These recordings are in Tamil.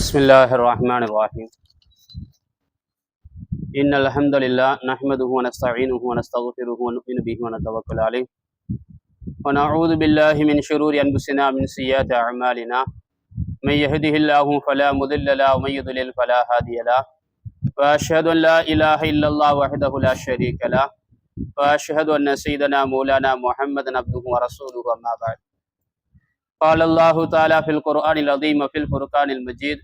بسم الله الرحمن الرحيم. إن الحمد لله نحمده ونستعينه ونستغفره ونؤمن به ونتوكل عليه ونعوذ بالله من شرور أنفسنا من سيئات أعمالنا من يهده الله فلا مضل له ومن يضلل فلا هادي له وأشهد أن لا إله إلا الله وحده لا شريك له وأشهد أن سيدنا مولانا محمدا عبده ورسوله أما بعد. قال الله تعالى في القرآن العظيم وفي الفرقان المجيد: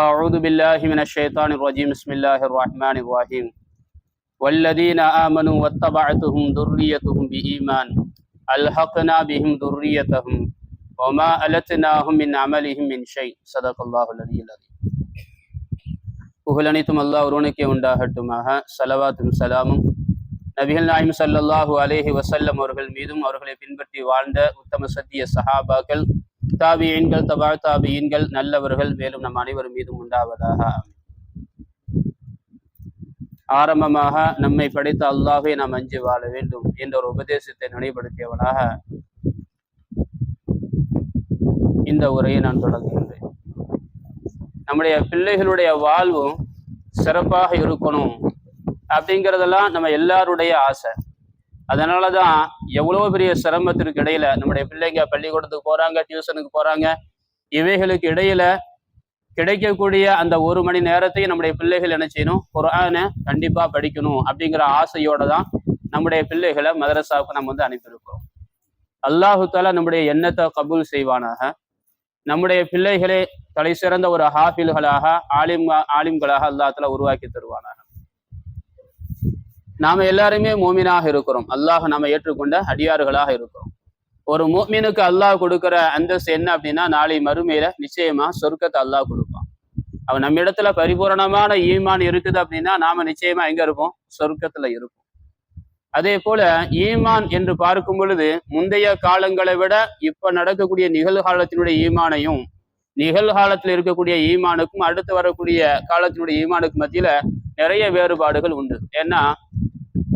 أعوذ بالله من الشيطان الرجيم. بسم الله الرحمن الرحيم. والذين آمنوا واتبعتهم ذريتهم بإيمان ألحقنا بهم ذريتهم وما ألتناهم من عملهم من شيء. صدق الله العلي العظيم. புகழனைத்தும் அல்லாஹ் ஒருவனுக்கே உண்டாகட்டுமாக. ஸலவாத்தும் சலாமும் நபிகள் நாயகம் ஸல்லல்லாஹு அலைஹி வஸல்லம் அவர்கள் மீதும் அவர்களை பின்பற்றி வாழ்ந்த உத்தம சத்திய சஹாபாக்கள், தாபியீன்கள், தபா தாபியீன்கள், நல்லவர்கள் மேலும் நம் அனைவரும் மீதும் உண்டாவதாக. ஆரம்பமாக நம்மை படைத்த அல்லாஹை நாம் அஞ்சி வாழ வேண்டும் என்ற ஒரு உபதேசத்தை நினைவுபடுத்தியவனாக இந்த உரையை நான் தொடங்குகின்றேன். நம்முடைய பிள்ளைகளுடைய வாழ்வும் சிறப்பாக இருக்கணும் அப்படிங்கிறதெல்லாம் நம்ம எல்லாருடைய ஆசை. அதனாலதான் எவ்வளவு பெரிய சிரமத்திற்கு இடையில நம்முடைய பிள்ளைங்க பள்ளிக்கூடத்துக்கு போறாங்க, டியூஷனுக்கு போறாங்க. இவைகளுக்கு இடையில கிடைக்கக்கூடிய அந்த 1 மணி நேரத்தையும் நம்முடைய பிள்ளைகள் என்ன செய்யணும்? குர்ஆனை கண்டிப்பா படிக்கணும் அப்படிங்கிற ஆசையோட தான் நம்முடைய பிள்ளைகளை மதரசாவுக்கு நம்ம அனுப்பியிருக்கிறோம். அல்லாஹு தஆலா நம்முடைய எண்ணத்தை கபூல் செய்வானாக. நம்முடைய பிள்ளைகளே தலை சிறந்த ஒரு ஹாஃபில்களாக, ஆலிம்களாக அல்லாஹ் தஆலா உருவாக்கி தருவானாக. நாம எல்லாருமே மோமினாக இருக்கிறோம். அல்லாஹ் நாம ஏற்றுக்கொண்ட அடியார்களாக இருக்கிறோம். ஒரு மோமினுக்கு அல்லாஹ் கொடுக்கிற அந்தஸ்து என்ன அப்படின்னா, நாளை மறுமையில நிச்சயமா சொர்க்கத்தை அல்லாஹ் கொடுப்பான். அவன் நம்ம இடத்துல பரிபூரணமான ஈமான் இருக்குது அப்படின்னா நாம நிச்சயமா எங்க இருப்போம்? சொர்க்கத்துல இருப்போம். அதே போல ஈமான் என்று பார்க்கும் பொழுது முந்தைய காலங்களை விட இப்ப நடக்கக்கூடிய நிகழ்காலத்தினுடைய ஈமானையும், நிகழ்காலத்தில் இருக்கக்கூடிய ஈமானுக்கும் அடுத்து வரக்கூடிய காலத்தினுடைய ஈமானுக்கும் மத்தியில நிறைய வேறுபாடுகள் உண்டு. ஏன்னா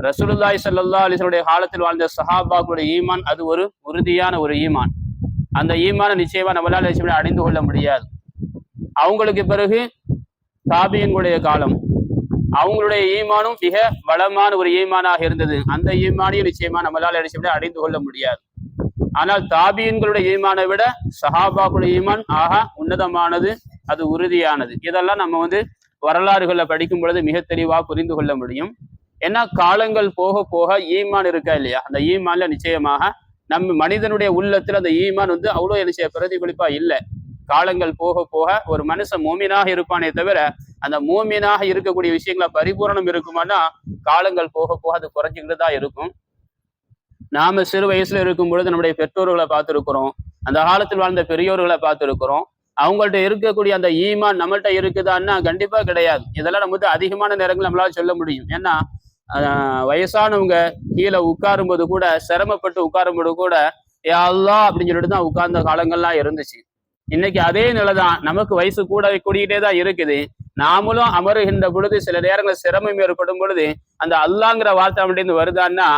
ரசூலுல்லாஹி ஸல்லல்லாஹு அலைஹி வஸல்லம் காலத்தில் வாழ்ந்த சஹாபாக்களுடைய ஈமான் அது ஒரு உறுதியான ஒரு ஈமான். அந்த ஈமானை நிச்சயமா நம்மளால அடைந்து கொள்ள முடியாது. அவங்களுக்கு பிறகு தாபியீன்களுடைய காலம், அவங்களுடைய ஈமானும் மிக பலமான ஒரு ஈமானாக இருந்தது. அந்த ஈமானையும் நிச்சயமா நம்மளால அடைந்து கொள்ள முடியாது. ஆனால் தாபியீன்களுடைய ஈமானை விட சஹாபாக்களுடைய ஈமான் உன்னதமானது, அது உறுதியானது. இதெல்லாம் நம்ம வரலாறுகளை படிக்கும் பொழுது மிக தெளிவாக புரிந்து கொள்ள முடியும். ஏன்னா காலங்கள் போக போக ஈமான் இருக்கா இல்லையா, அந்த ஈமான்ல நிச்சயமாக நம்ம மனிதனுடைய உள்ளத்துல அந்த ஈமான் அவ்வளோ நிச்சய பிரதிபலிப்பா இல்லை. காலங்கள் போக போக ஒரு மனுஷன் மோமினாக இருப்பானே தவிர அந்த மோமினாக இருக்கக்கூடிய விஷயங்கள பரிபூரணம் இருக்குமானா காலங்கள் போக போக அது குறைஞ்சிக்கிட்டு தான் இருக்கும். நாம சிறு வயசுல இருக்கும் பொழுது நம்முடைய பெற்றோர்களை பார்த்துருக்கிறோம், அந்த காலத்தில் வாழ்ந்த பெரியோர்களை பார்த்துருக்கிறோம். அவங்கள்ட்ட இருக்கக்கூடிய அந்த ஈமான் நம்மள்கிட்ட இருக்குதான்னா கண்டிப்பா கிடையாது. இதெல்லாம் நம்ம அதிகமான நேரங்கள் நம்மளால சொல்ல முடியும். ஏன்னா வயசானவங்க கீழே உட்காரும் போது கூட, சிரமப்பட்டு உட்காரும் போது கூட யா அல்லாஹ் அப்படின்னு சொல்லிட்டு தான் உட்கார்ந்த காலங்கள்லாம் இருந்துச்சு. இன்னைக்கு அதே நிலைதான், நமக்கு வயசு கூடிக்கிட்டே தான் இருக்குது. நாமளும் அமருகின்ற பொழுது சில நேரங்கள் சிரமம் ஏற்படும் பொழுது அந்த அல்லாங்கிற வார்த்தை அப்படின்னு வருதான்னா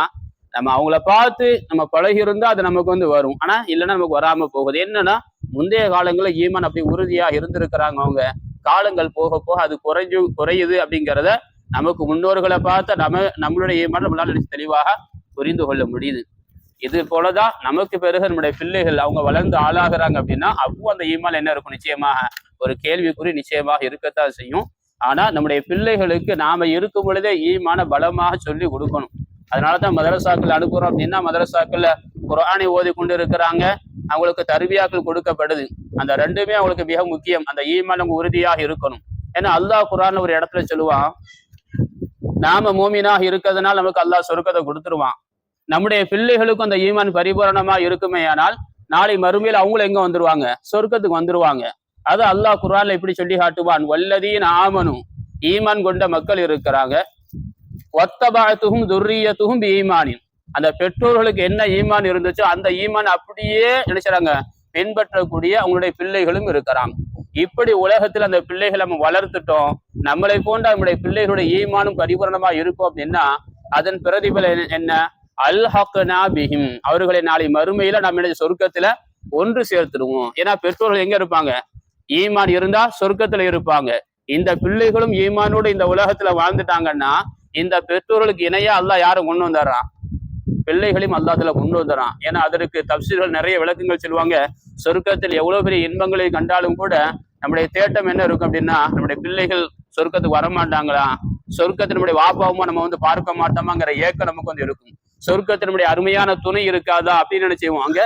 நம்ம அவங்கள பார்த்து நம்ம பழகி இருந்தா அது நமக்கு வரும். ஆனா இல்லைன்னா நமக்கு வராம போகுது. என்னன்னா முந்தைய காலங்களில் ஈமான் அப்படி உறுதியா இருந்திருக்கிறாங்க. அவங்க காலங்கள் போக போக அது குறையுது அப்படிங்கிறத நமக்கு முன்னோர்களை பார்த்த நம்மளுடைய ஈமான் நம்மளால தெளிவாக புரிந்து கொள்ள முடியுது. இது போலதான் நமக்கு பிறகு நம்முடைய பிள்ளைகள் அவங்க வளர்ந்து ஆளாகிறாங்க அப்படின்னா அப்போ அந்த ஈமான் என்ன இருக்கும்? நிச்சயமாக ஒரு கேள்விக்குறி நிச்சயமாக இருக்கத்தான் செய்யும். ஆனா நம்முடைய பிள்ளைகளுக்கு நாம இருக்கும் பொழுதே ஈமான பலமாக சொல்லி கொடுக்கணும். அதனாலதான் மதரசாக்கள் அனுப்புறோம் அப்படின்னா மதரசாக்கள்ல குர்ஆனை ஓதி கொண்டு இருக்கிறாங்க, அவங்களுக்கு தர்பியாக்கள் கொடுக்கப்படுது. அந்த ரெண்டுமே அவங்களுக்கு மிக முக்கியம். அந்த ஈமான் அவங்க உறுதியாக இருக்கணும். ஏன்னா அல்லாஹ் குர்ஆன்ல ஒரு இடத்துல சொல்லுவான், நாம மோமினாக இருக்கிறதுனால நமக்கு அல்லாஹ் சொர்க்கத்தை கொடுத்துருவான். நம்முடைய பிள்ளைகளுக்கும் அந்த ஈமான் பரிபூரணமா இருக்குமே ஆனால் நாளை மறுமையில் அவங்களும் எங்க வந்துருவாங்க? சொர்க்கத்துக்கு வந்துருவாங்க. அது அல்லாஹ் குர்ஆன்ல இப்படி சொல்லி காட்டுவான், வல்லதீன ஆமனு, ஈமான் கொண்ட மக்கள் இருக்கிறாங்க, வத்தபஅத்துஹும் துர்ரியத்துஹும் பிஈமானின், அந்த பெற்றோர்களுக்கு என்ன ஈமான் இருந்துச்சோ அந்த ஈமான் அப்படியே நினைச்சாங்க பின்பற்றக்கூடிய அவங்களுடைய பிள்ளைகளும் இருக்கிறாங்க. இப்படி உலகத்தில் அந்த பிள்ளைகளை நம்ம வளர்த்துட்டோம், நம்மளை போன்ற நம்முடைய பிள்ளைகளுடைய ஈமானும் பரிபூரணமா இருக்கும் அப்படின்னா அதன் பிரதிபலன் என்ன? அல்ஹக்னா பிஹிம், அவர்களை நாளை மறுமையில நம்ம சொர்க்கத்துல ஒன்று சேர்த்துடுவோம். ஏன்னா பெற்றோர்கள் எங்க இருப்பாங்க? ஈமான் இருந்தா சொர்க்கத்துல இருப்பாங்க. இந்த பிள்ளைகளும் ஈமானோடு இந்த உலகத்துல வாழ்ந்துட்டாங்கன்னா இந்த பெற்றோர்களுக்கு இணையா அல்லாஹ் யாரும் கொண்டு வந்தாரான்? பிள்ளைகளையும் அல்லாஹ்ல கொண்டு வந்துறான். ஏன்னா அதற்கு தப்சீர்கள் நிறைய விளக்கங்கள் சொல்லுவாங்க. சொர்க்கத்தில் எவ்வளவு பெரிய இன்பங்களை கண்டாலும் கூட நம்முடைய தேட்டம் என்ன இருக்கும் அப்படின்னா, நம்முடைய பிள்ளைகள் சொர்க்கத்துக்கு வரமாட்டாங்களா, சொர்க்கத்தினுடைய வாப்பாவுமா நம்ம வந்து பார்க்க மாட்டோமாங்கிற ஏக்கம் நமக்கு வந்து இருக்கும். சொர்க்கத்தினுடைய அருமையான துணை இருக்காதா அப்படின்னு நினைச்சுவோம். அங்க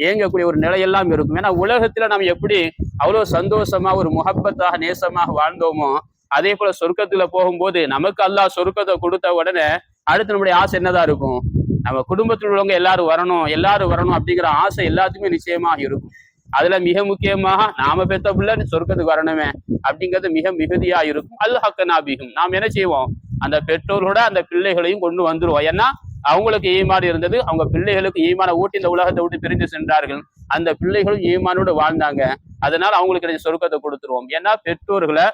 ஏங்கக்கூடிய ஒரு நிலையெல்லாம் இருக்கும். ஏன்னா உலகத்துல நம்ம எப்படி அவ்வளவு சந்தோஷமா ஒரு முகப்பத்தாக நேசமாக வாழ்ந்தோமோ அதே போல சொர்க்கத்துல போகும்போது நமக்கு அல்லாஹ் சொர்க்கத்தை கொடுத்த உடனே அடுத்து நம்முடைய ஆசை என்னதான் இருக்கும்? நம்ம குடும்பத்தில் உள்ளவங்க எல்லாரும் வரணும் அப்படிங்கிற ஆசை எல்லாத்துக்குமே நிச்சயமாக இருக்கும். அதுல மிக முக்கியமாக நாம பெத்த பிள்ளை சொர்க்கத்துக்கு வரணுமே அப்படிங்கிறது மிக மிகுதியா இருக்கும். அல்ஹக்கனாபிகும், நாம் என்ன செய்வோம்? அந்த பெற்றோர்களோட அந்த பிள்ளைகளையும் கொண்டு வந்துருவோம். ஏன்னா அவங்களுக்கு ஈமான் இருந்தது, அவங்க பிள்ளைகளுக்கு ஈமான ஊட்டி இந்த உலகத்தை விட்டு பிரிந்து சென்றார்கள். அந்த பிள்ளைகளும் ஈமானோடு வாழ்ந்தாங்க. அதனால அவங்களுக்கு சொர்க்கத்தை கொடுத்துருவோம். ஏன்னா பெற்றோர்களை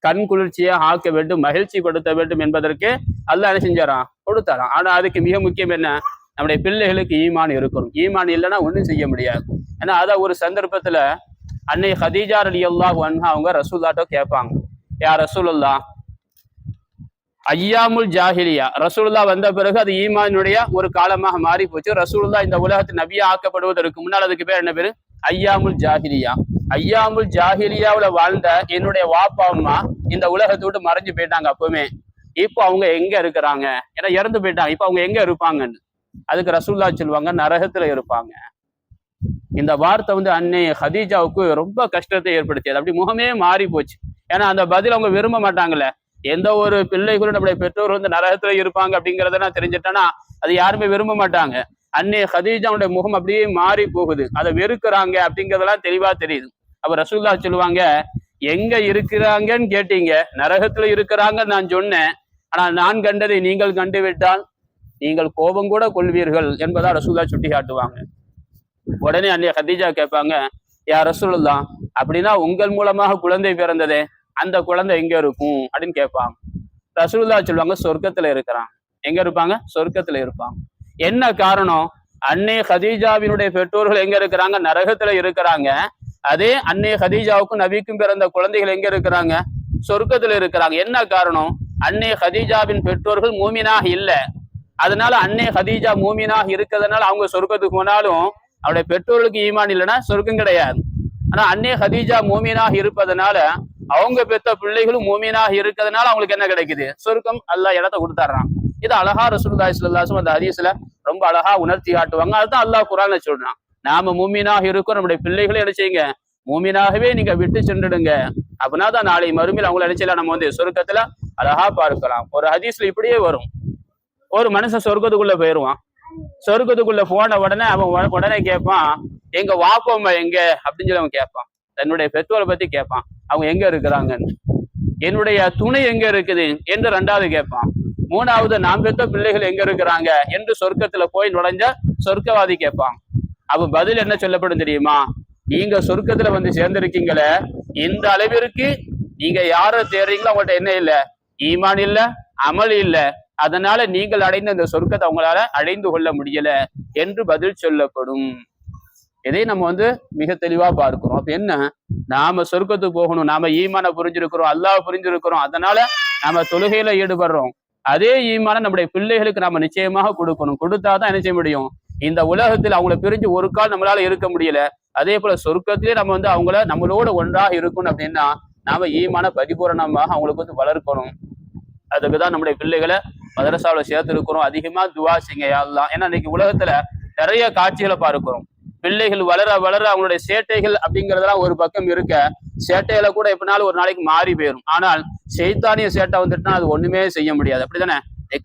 கண் குளிர்ச்சியா ஆக்க வேண்டும், மகிழ்ச்சி படுத்த வேண்டும் என்பதற்கு அல்லாஹ் என்ன செஞ்சாரான்? கொடுத்தாராம். ஆனா அதுக்கு மிக முக்கியம் என்ன? நம்முடைய பிள்ளைகளுக்கு ஈமான் இருக்கணும். ஈமான் இல்லைன்னா ஒன்றும் செய்ய முடியாது. ஏன்னா அதான் ஒரு சந்தர்ப்பத்துல அன்னை ஹதீஜா ரலியல்லாஹு அன்ஹா அவங்க ரசூலுல்லாஹ்ட்ட கேட்பாங்க, யா ரசூலுல்லாஹ், ஐயாமுல் ஜாஹிலியா, ரசூலுல்லாஹ் வந்த பிறகு அது ஈமானுடைய ஒரு காலமாக மாறி போச்சு. ரசூலுல்லாஹ் இந்த உலகத்தில் நபியா ஆக்கப்படுவதற்கு முன்னால் அதுக்கு பேர் என்ன பேரு? ஐயாமுல் ஜாஹிலியா. ஐயாமுல் ஜாஹிலியாவுல வாழ்ந்த என்னுடைய வாப்பா அம்மா இந்த உலகத்தை விட்டு மறைஞ்சு போயிட்டாங்க. அப்பவுமே இப்போ அவங்க எங்க இருக்கிறாங்க? ஏன்னா இறந்து போயிட்டாங்க. இப்போ அவங்க எங்க இருப்பாங்கன்னு அதுக்கு ரசூலுல்லாஹ் சொல்லுவாங்க, நரகத்துல இருப்பாங்க. இந்த வார்த்தை வந்து அன்னை ஹதீஜாவுக்கு ரொம்ப கஷ்டத்தை ஏற்படுத்தியது. அப்படி முகமே மாறி போச்சு. ஏன்னா அந்த பதில் அவங்க விரும்ப மாட்டாங்கல்ல. எந்த ஒரு பிள்ளைகளும் நம்முடைய பெற்றோர் வந்து நரகத்துல இருப்பாங்க அப்படிங்கிறத தெரிஞ்சுட்டேன்னா அது யாருமே விரும்ப மாட்டாங்க. அன்னை ஹதீஜாவுடைய முகம் அப்படியே மாறி போகுது. அதை வெறுக்கிறாங்க அப்படிங்கிறதெல்லாம் தெளிவா தெரியுது. அப்ப ரசூலுல்லாஹ் சொல்லுவாங்க, எங்க இருக்கிறாங்கன்னு கேட்டீங்க, நரகத்துல இருக்கிறாங்கன்னு நான் சொன்னேன். ஆனா நான் கண்டதை நீங்கள் கண்டு விட்டால் நீங்கள் கோபம் கூட கொள்வீர்கள் என்பதா ரசூலுல்லாஹ் சுட்டி காட்டுவாங்க. உடனே அன்னை ஹதீஜா கேட்பாங்க, யா ரசூலுல்லாஹ், அப்படின்னா உங்கள் மூலமாக குழந்தை பிறந்ததே, அந்த குழந்தை எங்க இருக்கும் அப்படின்னு கேட்பாங்க. ரசூலுல்லாஹ் சொல்லுவாங்க, சொர்க்கத்துல இருக்கிறாங்க. எங்க இருப்பாங்க? சொர்க்கத்துல இருப்பாங்க. என்ன காரணம்? அன்னை ஹதீஜாவினுடைய பெற்றோர்கள் எங்க இருக்கிறாங்க? நரகத்துல இருக்கிறாங்க. அதே அன்னை ஹதீஜாவுக்கும் நபிக்கும் பிறந்த குழந்தைகள் எங்க இருக்கிறாங்க? சொர்க்கத்துல இருக்கிறாங்க. என்ன காரணம்? அன்னை ஹதீஜாவின் பெற்றோர்கள் மூமினாக இல்ல. அதனால அன்னை ஹதீஜா மூமினாக இருக்கிறதுனால அவங்க சொர்க்கத்துக்கு போனாலும் அவருடைய பெற்றோர்களுக்கு ஈமான் இல்லைன்னா சொர்க்கம் கிடையாது. ஆனா அன்னை ஹதீஜா மூமினாக இருப்பதனால அவங்க பெற்ற பிள்ளைகளும் மூமினாக இருக்கிறதுனால அவங்களுக்கு என்ன கிடைக்குது? சொர்க்கம். அல்லாஹ் இடத்த கொடுத்துறான். இது அழகா ரசூலுல்லாஹி ஸல்லல்லாஹு அலைஹி வஸல்லம் அந்த ஹதீஸ்ல ரொம்ப அழகா உணர்த்தி காட்டுவாங்க. அதுதான் அல்லாஹ் குர்ஆன்ல சொல்றான். நாம மூமினாக இருக்கோம், நம்முடைய பிள்ளைகளை என்ன செய்யுங்க? மூமினாகவே நீங்க விட்டு சென்றுடுங்க. அப்படின்னா தான் நாளை மறுமையில் அவங்களை என்ன செய்யலாம்? நம்ம வந்து சொர்க்கத்துல அழகா பார்க்கலாம். ஒரு ஹதீஸ்ல இப்படியே வரும். ஒரு மனுஷன் சொர்க்கத்துக்குள்ள போயிடுவான். சொர்க்கத்துக்குள்ள போன உடனே அவன் உடனே கேட்பான், எங்க வாப்பம்மா எங்க அப்படின்னு சொல்லி அவன் கேட்பான். தன்னுடைய பெற்றோரை பத்தி கேட்பான், அவங்க எங்க இருக்கிறாங்கன்னு. என்னுடைய துணை எங்க இருக்குது என்று ரெண்டாவது கேட்பான். மூணாவது நாம் பெற்ற பிள்ளைகள் எங்க இருக்கிறாங்க என்று சொர்க்கத்துல போய் நுழைஞ்ச சொர்க்கவாதி கேட்பான். அவ பதில் என்ன சொல்லப்படும் தெரியுமா? நீங்க சொர்க்கத்துல வந்து சேர்ந்திருக்கீங்களே, இந்த அளவிற்கு நீங்க யாரை தேடுறீங்களோ அவங்கள்ட்ட என்ன இல்லை? ஈமான் இல்ல, அமல் இல்ல. அதனால நீங்கள் அடைந்த இந்த சொர்க்கத்தை அவங்களால அடைந்து கொள்ள முடியல என்று பதில் சொல்லப்படும். இதை நம்ம வந்து மிக தெளிவா பார்க்கிறோம். அப்ப என்ன? நாம சொர்க்கத்துக்கு போகணும், நாம ஈமான புரிஞ்சிருக்கிறோம், அல்லாஹ் புரிஞ்சிருக்கிறோம், அதனால நாம தொழுகையில ஈடுபடுறோம். அதே ஈமான நம்முடைய பிள்ளைகளுக்கு நாம நிச்சயமாக கொடுக்கணும். கொடுத்தாதான் என்ன செய்ய முடியும்? இந்த உலகத்தில் அவங்கள பிரிஞ்சு ஒரு கால் நம்மளால இருக்க முடியல. அதே போல சொர்க்கத்திலே நம்ம வந்து அவங்கள நம்மளோட ஒன்றாக இருக்கணும் அப்படின்னா நாம ஈமான பரிபூரணமாக அவங்களுக்கு வந்து வளர்க்கணும். அதுக்குதான் நம்முடைய பிள்ளைகளை மதரசாவில் சேர்த்திருக்கிறோம். அதிகமா துவா செய்யுங்க யா அல்லாஹ். ஏன்னா இன்னைக்கு உலகத்துல நிறைய காட்சிகளை பார்க்கிறோம். பிள்ளைகள் வளர வளர அவங்களுடைய சேட்டைகள் அப்படிங்கிறதெல்லாம் ஒரு பக்கம் இருக்க, சேட்டையில கூட எப்படினாலும் ஒரு நாளைக்கு மாறி போயிடும். ஆனால் சைத்தானிய சேட்டை வந்துட்டுனா அது ஒண்ணுமே செய்ய முடியாது. அப்படித்தானே?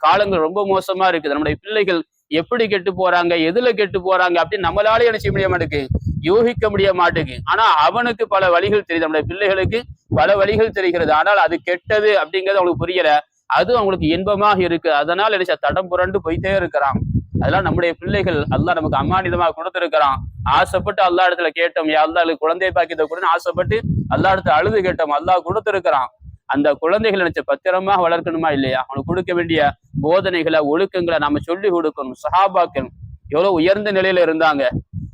காலங்கள் ரொம்ப மோசமா இருக்குது. நம்முடைய பிள்ளைகள் எப்படி கெட்டு போறாங்க, எதுல கெட்டு போறாங்க அப்படின்னு நம்மளாலே என்ன செய்ய முடிய மாட்டேங்குது, யோகிக்க முடிய மாட்டேங்குது. ஆனா அவனுக்கு பல வழிகள் தெரியுது, நம்முடைய பிள்ளைகளுக்கு பல வழிகள் தெரிகிறது. ஆனால் அது கெட்டது அப்படிங்கிறது அவங்களுக்கு புரியல, அது அவங்களுக்கு இன்பமாக இருக்கு. அதனால என்ன தடம் புரண்டு போயிட்டே இருக்கிறான். அதெல்லாம் நம்முடைய பிள்ளைகள் அல்லாஹ் நமக்கு அம்மானிதமாக கொடுத்திருக்கிறான். ஆசைப்பட்டு அல்லாஹ் இடத்துல கேட்டோம், யா அல்லாஹ் குழந்தை பாக்கியத்தை கூட ஆசைப்பட்டு அல்லாஹ் இடத்துல அழுது கேட்டோம், அல்லாஹ் கொடுத்திருக்கிறான். அந்த குழந்தைகள் நினைச்ச பத்திரமாக வளர்க்கணுமா இல்லையா? அவனுக்கு கொடுக்க வேண்டிய போதனைகளை ஒழுக்கங்களை நாம சொல்லி கொடுக்கணும். சஹாபாக்கள் எவ்வளவு உயர்ந்த நிலையில இருந்தாங்க.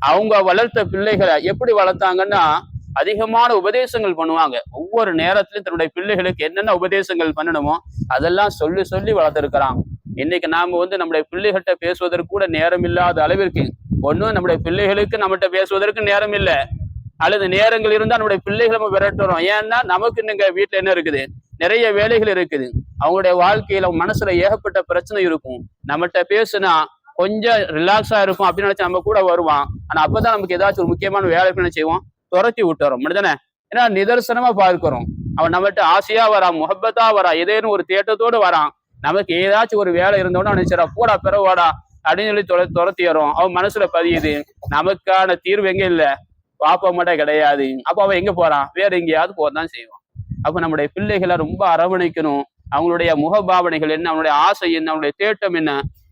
அவங்க வளர்த்த பிள்ளைகளை எப்படி வளர்த்தாங்கன்னா அதிகமான உபதேசங்கள் பண்ணுவாங்க. ஒவ்வொரு நேரத்திலும் தன்னுடைய பிள்ளைகளுக்கு என்னென்ன உபதேசங்கள் பண்ணணுமோ அதெல்லாம் சொல்லி சொல்லி வளர்த்திருக்கிறாங்க. இன்னைக்கு நாம நம்முடைய பிள்ளைகிட்ட பேசுவதற்கு கூட நேரம் இல்லாத அளவிற்கு, ஒன்னும் நம்முடைய பிள்ளைகளுக்கு நம்மகிட்ட பேசுவதற்கு நேரம் இல்லை, அல்லது நேரங்கள் இருந்தா நம்முடைய பிள்ளைகளை நம்ம விரட்டுறோம். ஏன்னா நமக்கு நீங்க வீட்டுல என்ன இருக்குது, நிறைய வேலைகள் இருக்குது. அவங்களுடைய வாழ்க்கையில மனசுல ஏகப்பட்ட பிரச்சனை இருக்கும். நம்மகிட்ட பேசுனா கொஞ்சம் ரிலாக்ஸா இருக்கும் அப்படின்னு நினைச்சு நம்ம கூட வருவான். ஆனா அப்பதான் நமக்கு ஏதாச்சும் ஒரு முக்கியமான வேலை என்ன செய்வோம், துரத்தி விட்டுறோம். அப்படிதானே? ஏன்னா நிதர்சனமா பார்க்கிறோம். அவன் நம்மகிட்ட ஆசையா வரான், முகப்பத்தா வரான், ஏதேனும் ஒரு தேட்டத்தோடு வரான். நமக்கு ஏதாச்சும் ஒரு வேலை இருந்தோம்னா நினைச்சிடா போடா பிறவாடா அப்படின்னு சொல்லி துரத்திடுறோம். அவன் மனசுல பதியுது. நமக்கான தீர்வு எங்க இல்ல, பாப்பா மட்டும் கிடையாது. அப்ப அவன் எங்க போறான், வேற எங்கேயாவது போதான் செய்வான். அப்ப நம்முடைய பிள்ளைகளை ரொம்ப அரவணைக்கணும். அவங்களுடைய முகபாவனைகள் என்ன, அவனுடைய ஆசை என்ன, அவனுடைய தேட்டம் என்ன,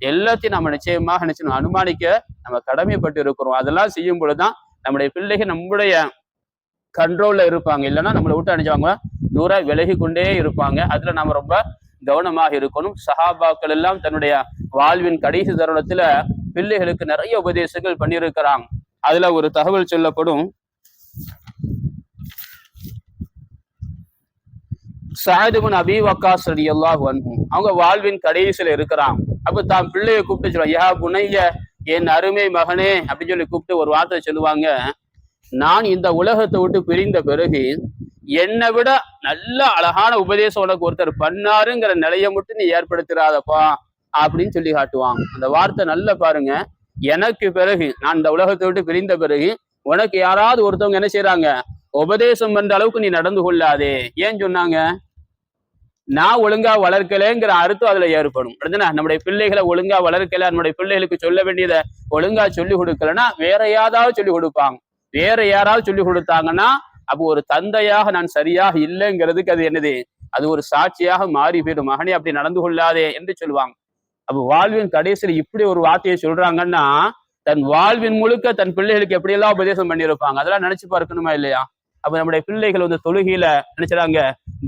எல்லாத்தையும் நம்ம நிச்சயமாக நினைச்சணும் அனுமானிக்க நம்ம கடமைப்பட்டு இருக்கிறோம். அதெல்லாம் செய்யும் பொழுதுதான் நம்முடைய பிள்ளைகள் நம்முடைய கண்ட்ரோல்ல இருப்பாங்க. இல்லைன்னா நம்மளை விட்டு அணிஞ்சவங்க தூரம் விலகி கொண்டே இருப்பாங்க. அதுல நாம ரொம்ப கவனமாக இருக்கணும். சஹாபாக்கள் எல்லாம் தன்னுடைய வாழ்வின் கடைசி தருணத்துல பிள்ளைகளுக்கு நிறைய உபதேசங்கள் பண்ணியிருக்கிறாங்க. அதுல ஒரு தகவல் சொல்லப்படும். சஅத் இப்னு அபீ வக்காஸ் ரலியல்லாஹு அன்ஹு அவங்க வாழ்வின் கடைசியில இருக்கிறாங்க. அப்ப தான் பிள்ளையை கூப்பிட்டு சொல்லுவாங்க, யா புனைய, என் அருமை மகனே அப்படின்னு சொல்லி கூப்பிட்டு ஒரு வார்த்தை சொல்லுவாங்க, நான் இந்த உலகத்தை விட்டு பிரிந்த பிறகு என்னை விட நல்ல அழகான உபதேசம் உனக்கு ஒருத்தர் பண்ணாருங்கிற நிலையை மட்டும் நீ ஏற்படுத்திடாதப்பா அப்படின்னு சொல்லி காட்டுவாங்க. அந்த வார்த்தை நல்ல பாருங்க. எனக்கு பிறகு, நான் இந்த உலகத்தை விட்டு பிரிந்த பிறகு உனக்கு யாராவது ஒருத்தவங்க என்ன செய்யறாங்க, உபதேசம் பண்ற அளவுக்கு நீ நடந்து கொள்ளாதே. ஏன் சொன்னாங்க, நான் ஒழுங்கா வளர்க்கலைங்கிற அர்த்தம் அதுல ஏற்படும். நம்முடைய பிள்ளைகளை ஒழுங்கா வளர்க்கல, நம்முடைய பிள்ளைகளுக்கு சொல்ல வேண்டியதை ஒழுங்கா சொல்லி கொடுக்கலன்னா வேற யாராவது சொல்லி கொடுப்பாங்க. வேற யாராவது சொல்லி கொடுத்தாங்கன்னா அப்போ ஒரு தந்தையாக நான் சரியாக இல்லைங்கிறதுக்கு அது என்னது, அது ஒரு சாட்சியாக மாறி போயிடும். மகனே அப்படி நடந்து கொள்ளாதே என்று சொல்லுவாங்க. அப்போ வாழ்வின் கடைசியில் இப்படி ஒரு வார்த்தையை சொல்றாங்கன்னா தன் வாழ்வின் முழுக்க தன் பிள்ளைகளுக்கு எப்படியெல்லாம் உபதேசம் பண்ணியிருப்பாங்க. அதெல்லாம் நினைச்சு பார்க்கணுமா இல்லையா? அப்ப நம்முடைய பிள்ளைகள் தொழுகையில நினைச்சாங்க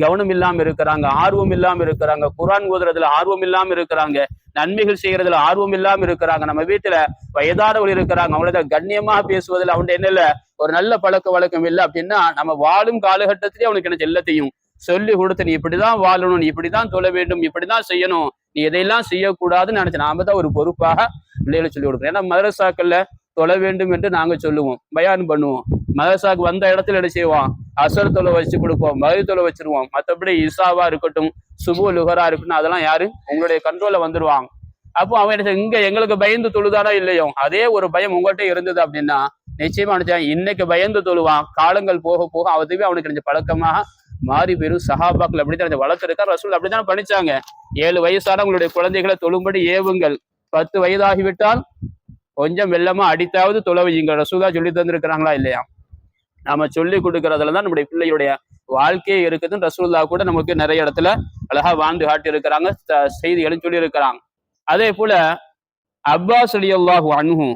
கவனம் இல்லாம இருக்கிறாங்க, ஆர்வம் இல்லாம இருக்கிறாங்க, குர்ஆன் ஓதுறதுல ஆர்வம் இல்லாம இருக்கிறாங்க, நன்மைகள் செய்யறதுல ஆர்வம் இல்லாம இருக்கிறாங்க. நம்ம வீட்டுல வயதானவர்கள் இருக்கிறாங்க, அவங்கள கண்ணியமா பேசுவதில் அவன் என்ன இல்ல, ஒரு நல்ல பழக்க வழக்கம் இல்லை அப்படின்னா நம்ம வாழும் காலகட்டத்திலேயே அவனுக்கு என்ன எல்லாத்தையும் சொல்லி கொடுத்து, நீ இப்படிதான் வாழணும், நீ இப்படிதான் தொழ வேண்டும், இப்படிதான் செய்யணும், நீ எதையெல்லாம் செய்யக்கூடாதுன்னு நினைச்சு நாம தான் ஒரு பொறுப்பாக பிள்ளைகளை சொல்லி கொடுக்கணும். ஏன்னா மதரசாக்கள்ல தொழ வேண்டும் என்று நாங்க சொல்லுவோம், பயான் பண்ணுவோம். மதரசாக்கு வந்த இடத்துல என்ன செய்வோம், அசர் தொலை வச்சு கொடுப்போம், மது தொலை வச்சிருவோம். மற்றபடி இசாவா இருக்கட்டும், சுபு லுகரா இருக்கட்டும், அதெல்லாம் யாரு உங்களுடைய கண்ட்ரோல்ல வந்துருவாங்க. அப்போ அவன் இங்க எங்களுக்கு பயந்து தொழுதானோ இல்லையோ, அதே ஒரு பயம் உங்கள்கிட்ட இருந்தது அப்படின்னா நிச்சயமா நினைச்சான் இன்னைக்கு பயந்து தொழுவான். காலங்கள் போக போக அதுவே அவனுக்கு கொஞ்சம் பழக்கமாக மாறி பெரும். சஹாபாக்கள் அப்படித்தான் வளர்த்திருக்கார். ரசூல் அப்படித்தான் படிச்சாங்க. 7 வயசான உங்களுடைய குழந்தைகளை தொழும்படி ஏவுங்கள், 10 வயதாகிவிட்டால் கொஞ்சம் வெள்ளமா அடித்தாவது தொலை வையுங்க. ரசூலா சொல்லி தந்திருக்கிறாங்களா இல்லையா? நாம சொல்லி கொடுக்கறதுலதான் நம்முடைய பிள்ளையுடைய வாழ்க்கையே இருக்குதுன்னு ரசூல்லா கூட நமக்கு நிறைய இடத்துல அழகா வாழ்ந்து காட்டி இருக்கிறாங்க, செய்திகளும் சொல்லி இருக்கிறாங்க. அதே போல அப்பாஸ் ரலியல்லாஹு அன்ஹு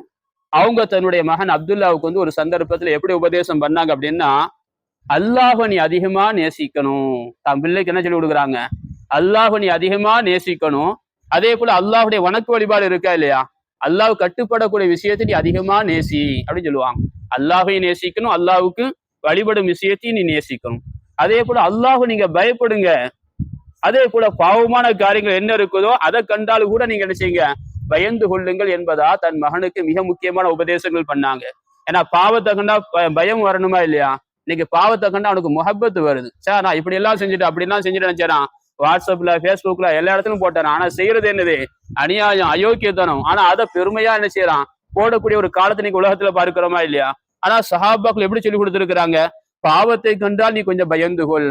அவங்க தன்னுடைய மகன் அப்துல்லாவுக்கு ஒரு சந்தர்ப்பத்துல எப்படி உபதேசம் பண்ணாங்க அப்படின்னா, அல்லாஹ் நீ அதிகமா நேசிக்கணும். தன் பிள்ளைக்கு என்ன சொல்லி கொடுக்குறாங்க, அல்லாஹ் நீ அதிகமா நேசிக்கணும். அதே போல அல்லாஹுடைய வணக்க வழிபாடு இருக்கா இல்லையா, அல்லாஹ் கட்டுப்படக்கூடிய விஷயத்தை நீ அதிகமா நேசி அப்படின்னு சொல்லுவாங்க. அல்லாஹையும் நேசிக்கணும், அல்லாஹுக்கு வழிபடும் விஷயத்தையும் நீ நேசிக்கணும். அதே போல அல்லாஹ் நீங்க பயப்படுங்க. அதே போல பாவமான காரியங்கள் என்ன இருக்குதோ அதை கண்டாலும் கூட நீங்க என்ன செய்யுங்க, பயந்து கொள்ளுங்கள் என்பதா தன் மகனுக்கு மிக முக்கியமான உபதேசங்கள் பண்ணாங்க. ஏன்னா பாவத்தை கண்டா பயம் வரணுமா இல்லையா? இன்னைக்கு பாவத்தை கண்டா அவனுக்கு முஹப்பத்து வருது. சார் நான் இப்படி எல்லாம் செஞ்சுட்டு அப்படிலாம் செஞ்சுட்டு நினைச்சேன், வாட்ஸ்அப்ல பேஸ்புக்ல எல்லா இடத்துலயும் போட்டான். ஆனா செய்யறது என்னது, அநியாயம், அயோக்கியத்தனம். ஆனா அதை பெருமையா என்ன செய்யறான், போடக்கூடிய ஒரு காலத்தை நீங்க உலகத்துல பார்க்கிறோமா இல்லையா? ஆனா சஹாபாக்கள் எப்படி சொல்லி கொடுத்திருக்கிறாங்க, பாவத்தை கண்டால் நீ கொஞ்சம் பயந்துகொள்,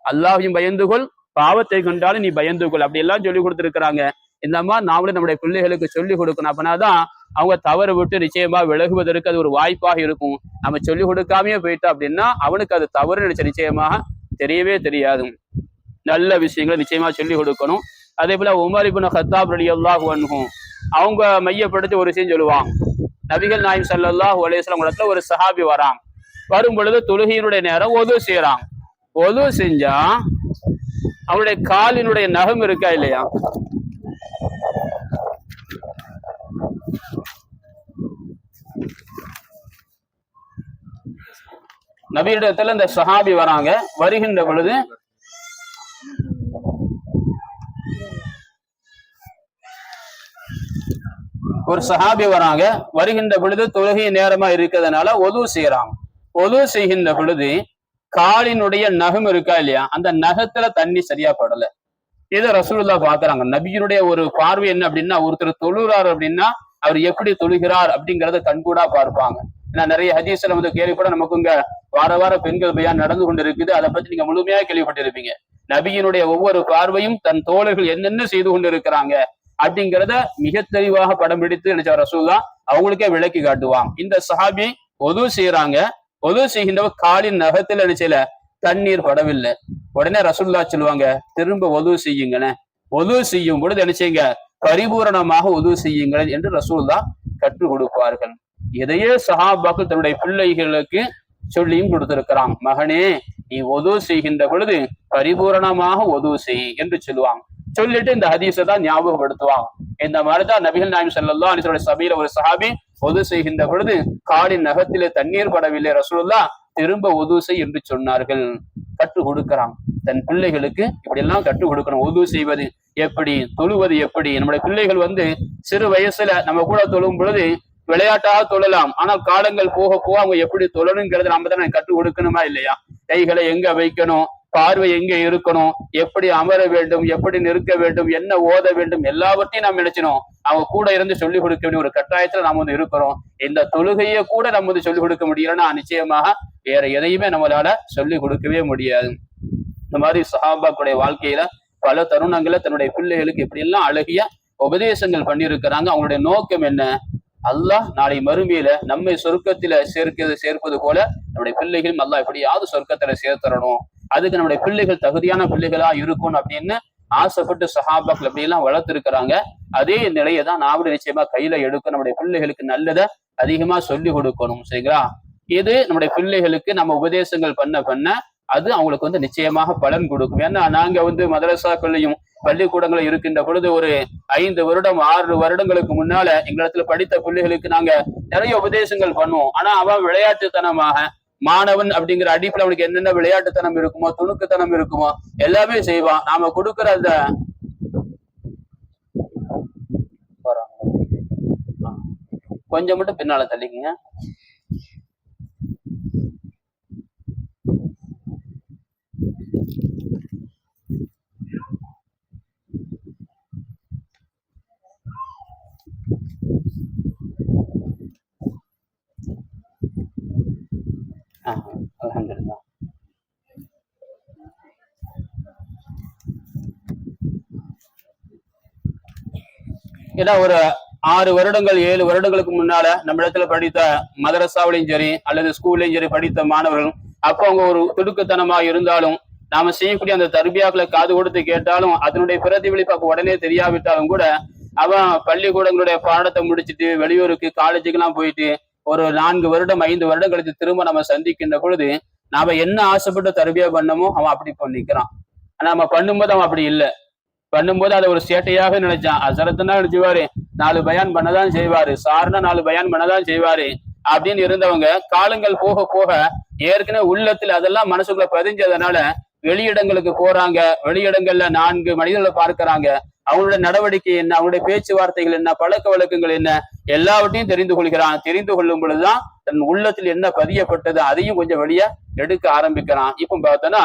அல்லாஹையும் பயந்துகொள், பாவத்தை கண்டாலும் நீ பயந்துகொள், அப்படி எல்லாம் சொல்லி கொடுத்திருக்கிறாங்க. இந்த மாதிரி நாமளும் நம்முடைய பிள்ளைகளுக்கு சொல்லி கொடுக்கணும். அப்படின்னாதான் அவங்க தவறு விட்டு நிச்சயமா விலகுவதற்கு அது ஒரு வாய்ப்பாக இருக்கும். நம்ம சொல்லி கொடுக்காமையே போயிட்டோம் அப்படின்னா அவனுக்கு அது தவறு நினைச்ச நிச்சயமாக தெரியவே தெரியாது. நல்ல விஷயங்களை நிச்சயமா சொல்லி கொடுக்கணும். அதே போல உமர் இப்னு கத்தாப் ரலியல்லாஹு அன்ஹு அவங்க மையப்படுத்தி ஒரு விஷயம் சொல்லுவாங்க. நபிகள் நாயகம் ஸல்லல்லாஹு அலைஹி வஸல்லம் இடத்துல ஒரு சஹாபி வரும் பொழுது தொழுகையினுடைய நேரம் ஒது செய்யறாங்க. ஒது செஞ்சா அவனுடைய காலினுடைய நகம் இருக்கா இல்லையா, நபியிடத்துல இந்த சஹாபி வராங்க. வருகின்ற பொழுது ஒரு சஹாபி வராங்க. வருகின்ற பொழுது தொழுகை நேரமா இருக்கிறதுனால ஒது செய்யறாங்க. ஒது செய்கின்ற பொழுது காலினுடைய நகம் இருக்கா இல்லையா, அந்த நகத்துல தண்ணி சரியா படல. இதை ரசூலுல்லா பாக்குறாங்க. நபியினுடைய ஒரு பார்வை என்ன அப்படின்னா, ஒருத்தர் தொழுகிறார் அப்படின்னா அவர் எப்படி தொழுகிறார் அப்படிங்கறத கண்கூடா பார்ப்பாங்க. ஏன்னா நிறைய ஹதீஸ்ல வந்து கேள்விப்பட நமக்கு இங்க வார வார பெண்கள் பயான் நடந்து கொண்டு இருக்குது. அதை பத்தி நீங்க முழுமையா கேள்விப்பட்டிருப்பீங்க. நபியினுடைய ஒவ்வொரு பார்வையும் தன் தோழர்கள் என்னென்ன செய்து கொண்டு இருக்கிறாங்க அப்படிங்கிறத மிக தெளிவாக படம் பிடித்து நினைச்ச ரசூலுல்லா அவங்களுக்கே விளக்கி காட்டுவாங்க. இந்த சஹாபி ஒது செய்யறாங்க. ஒது செய்கின்றவர் காலின் நகத்துல நினைச்சல தண்ணீர் படவில்லை. உடனே ரசூலுல்லா சொல்லுவாங்க, திரும்ப ஒது செய்யுங்கன்னு. ஒது செய்யும் பொழுது என்ன செய்யுங்க, பரிபூரணமாக ஒது செய்யுங்கள் என்று ரசூலுல்லா கற்றுக் கொடுப்பார்கள். இதையே சஹாபாக்கள் தன்னுடைய பிள்ளைகளுக்கு சொல்லியும் கொடுத்திருக்கிறான். மகனே, நீ ஒது செய்கின்ற பொழுது பரிபூரணமாக ஒது செய் என்று சொல்லுவாங்க. சொல்லிட்டு இந்த ஹதீஸை தான் ஞாபகப்படுத்துவாங்க. இந்த மாதிரிதான் நபிகள் நாயகம் ஸல்லல்லாஹு அலைஹி வஸல்லம் சபையில ஒரு சஹாபி ஒது செய்கின்ற பொழுது காலின் நகத்திலே தண்ணீர் படவில்லை. ரசூலுல்லா திரும்ப ஒது செய் என்று சொன்னார்கள். கற்றுக் கொடுக்கிறான் தன் பிள்ளைகளுக்கு. இப்படி எல்லாம் கற்றுக் கொடுக்கணும். ஒது செய்வது எப்படி, தொழுவது எப்படி. நம்முடைய பிள்ளைகள் வந்து சிறு வயசுல நம்ம கூட தொழும் பொழுது விளையாட்டாக தொழலாம். ஆனால் காலங்கள் போக போக அவங்க எப்படி தொழணுங்கிறது நாம தான் கற்றுக் கொடுக்கணுமா இல்லையா? கைகளை எங்க வைக்கணும், பார்வை எங்க இருக்கணும், எப்படி அமர வேண்டும், எப்படி நிற்க வேண்டும், என்ன ஓத வேண்டும், எல்லாவற்றையும் நாம் நினைச்சணும் அவங்க கூட இருந்து சொல்லிக் கொடுக்க வேண்டிய ஒரு கட்டாயத்துல நாம வந்து இருக்கிறோம். இந்த தொழுகையை கூட நம்ம வந்து சொல்லிக் கொடுக்க முடியலன்னா நிச்சயமாக வேற எதையுமே நம்மளால சொல்லிக் கொடுக்கவே முடியாது. இந்த மாதிரி சஹாபாக்களுடைய வாழ்க்கையில பல தருணங்களை தன்னுடைய பிள்ளைகளுக்கு இப்படி எல்லாம் அழகிய உபதேசங்கள் பண்ணியிருக்கிறாங்க. அவங்களுடைய நோக்கம் என்ன? அல்லாஹ் நாளை மறுமையில நம்மை சொர்க்கத்தில சேர்ப்பது போல நம்முடைய பிள்ளைகளும் அல்லாஹ் எப்படியாவது சொர்க்கத்துல சேர்த்தரணும், அதுக்கு நம்முடைய பிள்ளைகள் தகுதியான பிள்ளைகளா இருக்கும் அப்படின்னு ஆசைப்பட்டு சஹாபாக்கள் அப்படி எல்லாம் வளர்த்திருக்கிறாங்க. அதே நிலையை தான் நாமளும் நிச்சயமா கையில எடுக்க நம்முடைய பிள்ளைகளுக்கு நல்லதை அதிகமா சொல்லி கொடுக்கணும். சரிங்களா? இது நம்முடைய பிள்ளைகளுக்கு நம்ம உபதேசங்கள் பண்ண அது அவங்களுக்கு வந்து நிச்சயமாக பலன் கொடுக்கும். ஏன்னா நாங்க வந்து மதரசாக்கள்லையும் பள்ளிக்கூடங்களும் இருக்கின்ற பொழுது ஒரு 5 வருடம் 6 வருடங்களுக்கு முன்னால எங்களிடத்துல படித்த பிள்ளைகளுக்கு நாங்க நிறைய உபதேசங்கள் பண்ணுவோம். ஆனா அவன் விளையாட்டுத்தனமாக, மாணவன் அப்படிங்கிற அடிப்படை அவனுக்கு என்னென்ன விளையாட்டுத்தனம் இருக்குமோ, துணுக்குத்தனம் இருக்குமோ எல்லாமே செய்வான். நாம கொடுக்குற அந்த கொஞ்சம் மட்டும் பின்னால தள்ளிக்குங்க. அல்ஹம்துலில்லாஹ். ஏன்னா ஒரு 6 வருடங்கள் 7 வருடங்களுக்கு முன்னால நம்ம இடத்துல படித்த மதரசாவிலையும் சரி அல்லது ஸ்கூல்லையும் சரி படித்த மாணவர்கள் அப்போ அவங்க ஒரு துடுக்குத்தனமா இருந்தாலும் நாம செய்யக்கூடிய அந்த தர்பியாக்களை காது கொடுத்து கேட்டாலும் அதனுடைய பிரதிபலிப்பு உடனே தெரியாவிட்டாலும் கூட அவன் பள்ளிக்கூடங்களுடைய பாடத்தை முடிச்சுட்டு வெளியூருக்கு காலேஜுக்கெல்லாம் போயிட்டு ஒரு 4 வருடம் 5 வருடம் கழித்து திரும்ப நம்ம சந்திக்கின்ற பொழுது நாம என்ன ஆசைப்பட்டு தர்பியா பண்ணமோ அவன் அப்படி பண்ணிக்கிறான். ஆனா நம்ம பண்ணும்போது அவன் அப்படி இல்லை. பண்ணும்போது அதை ஒரு சேட்டையாக நினைச்சான். அசரத்துனா நினைச்சுவாரு, 4 பயான் பண்ணதான் செய்வாரு, சார்னா 4 பயான் பண்ணதான் செய்வாரு அப்படின்னு இருந்தவங்க காலங்கள் போக போக ஏற்கனவே உள்ளத்துல அதெல்லாம் மனசுக்குள்ள பதிஞ்சதுனால வெளியிடங்களுக்கு போறாங்க. வெளியிடங்கள்ல 4 மனிதர்களை பார்க்கிறாங்க. அவங்களுடைய நடவடிக்கை என்ன, அவங்களுடைய பேச்சுவார்த்தைகள் என்ன, பழக்க வழக்கங்கள் என்ன, எல்லாவற்றையும் தெரிந்து கொள்கிறான். தெரிந்து கொள்ளும் பொழுதுதான் தன் உள்ளத்தில் என்ன பதியப்பட்டது அதையும் கொஞ்சம் வெளியே எடுக்க ஆரம்பிக்கிறான். இப்ப பார்த்தோன்னா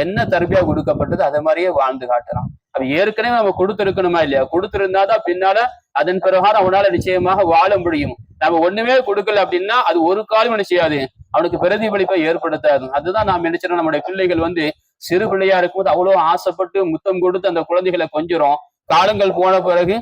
என்ன தர்பியா கொடுக்கப்பட்டது அதை மாதிரியே வாழ்ந்து காட்டுறான். அது ஏற்கனவே நம்ம கொடுத்திருக்கணுமா இல்லையா? கொடுத்திருந்தாதான் பின்னால அதன் பிரகாரம் அவனால நிச்சயமாக வாழ முடியும். நம்ம ஒண்ணுமே கொடுக்கல அப்படின்னா அது ஒரு காலம் என்ன செய்யாது, அவனுக்கு பிரதிபலிப்பை ஏற்படுத்தாது. அதுதான் நாம் நினைச்சிடும். நம்முடைய பிள்ளைகள் வந்து சிறு பிள்ளையா இருக்கும்போது அவ்வளவு ஆசைப்பட்டு முத்தம் கொடுத்து அந்த குழந்தைகளை கொஞ்சுறோம். காலங்கள் போன பிறகு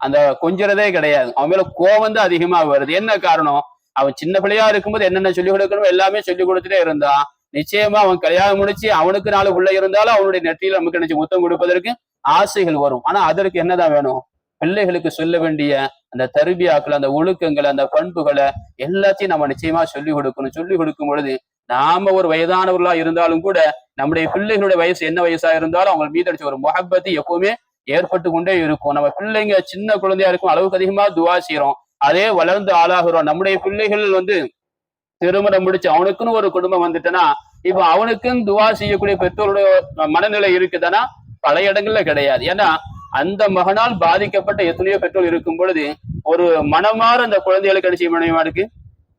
அந்த கொஞ்சறதே கிடையாது. அவன் மேல கோவம் தான் அதிகமா வருது. என்ன காரணம்? அவன் சின்ன பிள்ளையா இருக்கும்போது என்னென்ன சொல்லிக் கொடுக்கணும் எல்லாமே சொல்லிக் கொடுத்துட்டே இருந்தான். நிச்சயமா அவன் கல்யாணம் முடிச்சு அவனுக்கு 4 பிள்ளை இருந்தாலும் அவனுடைய நெற்றியில நமக்கு நினைச்சு முத்தம் கொடுப்பதற்கு ஆசைகள் வரும். ஆனா அதற்கு என்னதான் வேணும்? பிள்ளைகளுக்கு சொல்ல வேண்டிய அந்த தர்பியாக்கள், அந்த ஒழுக்கங்களை, அந்த பண்புகளை எல்லாத்தையும் நம்ம நிச்சயமா சொல்லிக் கொடுக்கணும். சொல்லிக் கொடுக்கும் பொழுது நாம ஒரு வயதானவர்களா இருந்தாலும் கூட நம்முடைய பிள்ளைகளுடைய வயசு என்ன வயசா இருந்தாலும் அவங்க மீது அடிச்ச ஒரு முஹப்பத்து எப்பவுமே ஏற்பட்டு கொண்டே இருக்கும். நம்ம பிள்ளைங்க சின்ன குழந்தையா இருக்கும் அளவுக்கு அதிகமா துவா செய்யறோம். அதே வளர்ந்து ஆளாகிறோம். நம்முடைய பிள்ளைகள் வந்து திருமணம் முடிச்சு அவனுக்குன்னு ஒரு குடும்பம் வந்துட்டுன்னா இப்ப அவனுக்குன்னு துவா செய்யக்கூடிய பெற்றோருடைய மனநிலை இருக்குதுன்னா பல இடங்கள்ல கிடையாது. ஏன்னா அந்த மகனால் பாதிக்கப்பட்ட எத்தனையோ பெற்றோர் இருக்கும் பொழுது ஒரு மனமாற அந்த குழந்தைகளுக்கு என்ன செய்ய முடிய மாட்டுக்கு,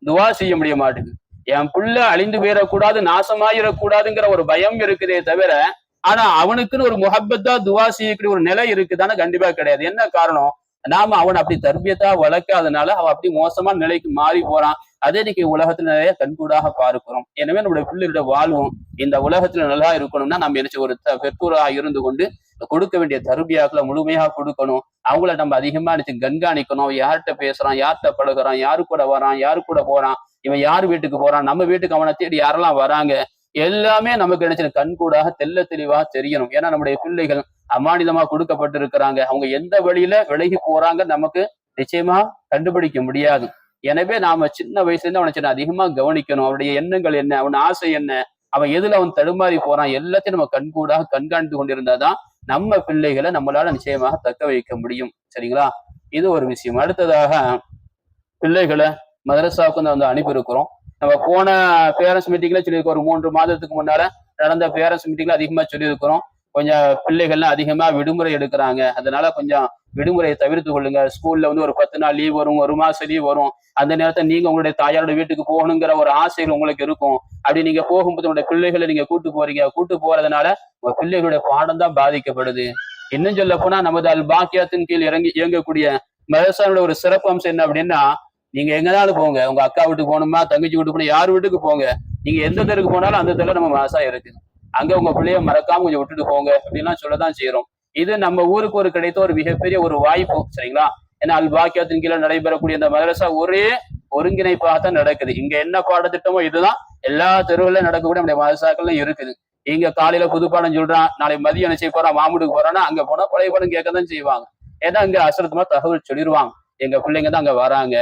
துவா செய்ய முடிய மாட்டுக்கு. என் புள்ள அழிந்து போயிடக்கூடாது, நாசமாயிடக்கூடாதுங்கிற ஒரு பயம் இருக்குதே தவிர, ஆனா அவனுக்குன்னு ஒரு முஹப்பத்தா துவா செய்யக்கூடிய ஒரு நிலை இருக்குதானே கண்டிப்பா கிடையாது. என்ன காரணம்? நாம அவன் அப்படி தர்பியத்தா வளர்க்காதனால அவன் அப்படி மோசமான நிலைக்கு மாறி போறான். அதே இன்னைக்கு உலகத்துல நிறைய கண்கூடாக பார்க்கிறோம். எனவே நம்முடைய பிள்ளைகளுடைய வாழ்வும் இந்த உலகத்துல நல்லா இருக்கணும்னா நம்ம என்ன ஒரு பெற்றோராக இருந்து கொண்டு கொடுக்க வேண்டிய தர்பியாக்களை முழுமையாக கொடுக்கணும். அவங்கள நம்ம அதிகமா கண்காணிக்கணும். யார்கிட்ட பேசுறான், யார்கிட்ட பழகுறான், யாரு கூட வரான், யாரு கூட போறான், இவன் யார் வீட்டுக்கு போறான், நம்ம வீட்டுக்கு அவனை தேடி யாரெல்லாம் வராங்க, எல்லாமே நமக்கு நினைச்ச கண்கூடாக தெல்ல தெளிவா தெரியணும். ஏன்னா நம்முடைய பிள்ளைகள் அமானிதமா கொடுக்கப்பட்டிருக்கிறாங்க. அவங்க எந்த வழியில விலகி போறாங்க நமக்கு நிச்சயமா கண்டுபிடிக்க முடியாது. எனவே நாம சின்ன வயசுல இருந்து அவனை சின்ன அதிகமா கவனிக்கணும். அவனுடைய எண்ணங்கள் என்ன, அவன் ஆசை என்ன, அவன் எதுல அவன் தடுமாறி போறான், எல்லாத்தையும் நம்ம கண்கூடாக கண்காணித்து கொண்டிருந்தாதான் நம்ம பிள்ளைகளை நம்மளால நிச்சயமாக தக்க வைக்க முடியும். சரிங்களா? இது ஒரு விஷயம். அடுத்ததாக பிள்ளைகளை மதரசாவுக்கு வந்து அனுப்பி இருக்கிறோம். நம்ம போன பேரண்ட்ஸ் மீட்டிங்ல சொல்லியிருக்கோம். ஒரு 3 மாதத்துக்கு முன்னால நடந்த பேரண்ட்ஸ் மீட்டிங்ல அதிகமா சொல்லியிருக்கிறோம். கொஞ்சம் பிள்ளைகள்லாம் அதிகமா விடுமுறை எடுக்கிறாங்க. அதனால கொஞ்சம் விடுமுறையை தவிர்த்து கொள்ளுங்க. ஸ்கூல்ல வந்து ஒரு 10 நாள் லீவ் வரும், 1 மாசம் லீவ் வரும். அந்த நேரத்தை நீங்க உங்களுடைய தாயாரோட வீட்டுக்கு போகணுங்கிற ஒரு ஆசைகள் உங்களுக்கு இருக்கும். அப்படி நீங்க போகும்போது உங்களுடைய பிள்ளைகளை நீங்க கூட்டு போறீங்க. கூட்டு போறதுனால உங்க பிள்ளைகளுடைய பாடம் தான் பாதிக்கப்படுது. இன்னும் சொல்ல போனா நமது அல் பாக்கியத்தின் கீழ் இயங்கக்கூடிய மதரசாவோட ஒரு சிறப்பு அம்சம் என்ன அப்படின்னா, நீங்க எங்கனாலும் போங்க. உங்க அக்கா வீட்டுக்கு போகணுமா, தங்கச்சி வீட்டுக்கு போகணும், யார் வீட்டுக்கு போங்க. நீங்க எந்த தெருக்கு போனாலும் அந்த தெருல நம்ம மதரசா இருக்கு. அங்க உங்க பிள்ளைய மறக்காம கொஞ்சம் விட்டுட்டு போங்க அப்படின்லாம் சொல்லதான் செய்யறோம். இது நம்ம ஊருக்கு ஒரு கிடைத்த ஒரு மிகப்பெரிய ஒரு வாய்ப்பு. சரிங்களா? ஏன்னா அல் பாக்கியத்தின் கீழே நடைபெறக்கூடிய இந்த மதரசா ஒரே ஒருங்கிணைப்பாக தான் நடக்குது. இங்க என்ன பாடத்திட்டமோ இதுதான் எல்லா தெருவுல நடக்கக்கூடிய நம்முடைய மதரசாக்கள்லாம் இருக்குது. இங்க காலையில புது பாடம் சொல்றான், நாளை மதியம் என்ன செய்ய போறான், மாமுடுக்கு போறான்னா அங்க போனா பழைய பாடம் கேட்கதான் செய்வாங்க. ஏன்னா அங்க அசரத்துமா தகவல் சொல்லிடுவாங்க, எங்க பிள்ளைங்க தான் அங்க வராங்க.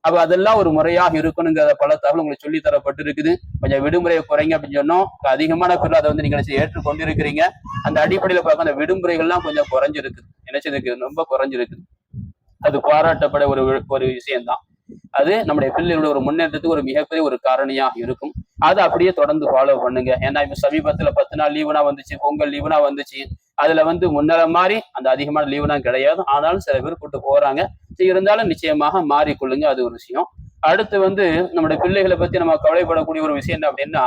அப்ப அதெல்லாம் ஒரு முறையாக இருக்கணுங்கிற பல தகவல் உங்களுக்கு சொல்லி தரப்பட்டு இருக்குது. கொஞ்சம் விடுமுறையை குறைங்க அப்படின்னு சொன்னோம். அதிகமான பேர் அதை வந்து நீங்க ஏற்றுக்கொண்டு இருக்கிறீங்க. அந்த அடிப்படையில பார்க்க அந்த விடுமுறைகள்லாம் கொஞ்சம் குறைஞ்சிருக்கு. நினைச்சதுக்கு ரொம்ப குறைஞ்சிருக்கு. அது பாராட்டப்பட ஒரு விஷயம்தான். அது நம்முடைய பிள்ளைகளோட ஒரு முன்னேற்றத்துக்கு ஒரு மிகப்பெரிய ஒரு காரணியாக இருக்கும். அதை அப்படியே தொடர்ந்து ஃபாலோ பண்ணுங்க. ஏன்னா இப்ப சமீபத்துல 10 நாள் லீவுனா வந்துச்சு, பொங்கல் லீவுனா வந்துச்சு. அதுல வந்து முன்னர மாதிரி அந்த அதிகமான லீவுனா கிடையாது. ஆனாலும் சில பேர் கூட்டு போறாங்க. இருந்தாலும் நிச்சயமாக மாறிக்கொள்ளுங்க. அது ஒரு விஷயம். அடுத்து வந்து நம்முடைய பிள்ளைகளை பத்தி நம்ம கவலைப்படக்கூடிய ஒரு விஷயம் என்ன அப்படின்னா,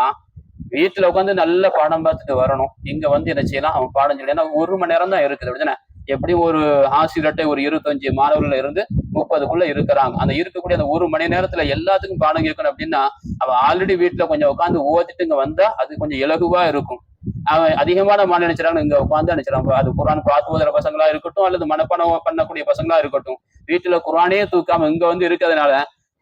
வீட்டுல உட்காந்து நல்ல பாடம் பார்த்துட்டு வரணும். இங்க வந்து என்ன செய்யலாம், அவன் பாடம் சொல்லி, ஏன்னா 1 மணி நேரம் தான் இருக்குது அப்படின்னா எப்படியும் ஒரு ஆசிரியர்கிட்ட ஒரு 25 மாணவர்கள் இருந்து 30க்குள்ள இருக்கிறாங்க. அந்த இருக்கக்கூடிய அந்த 1 மணி நேரத்துல எல்லாத்துக்கும் பாடம் கேட்கணும் அப்படின்னா அவன் ஆல்ரெடி வீட்டுல கொஞ்சம் உட்காந்து ஓதிட்டு இங்க வந்தா அது கொஞ்சம் இலகுவா இருக்கும். அவன் அதிகமான மாணவன் நினைச்சாங்க இங்க உட்காந்து நினைச்சாங்க அது குரான் பார்த்து ஓதுற பசங்களா இருக்கட்டும் அல்லது மனப்பாடம் பண்ணக்கூடிய பசங்களா இருக்கட்டும், வீட்டுல குரானே தூக்காம இங்க வந்து இருக்கிறதுனால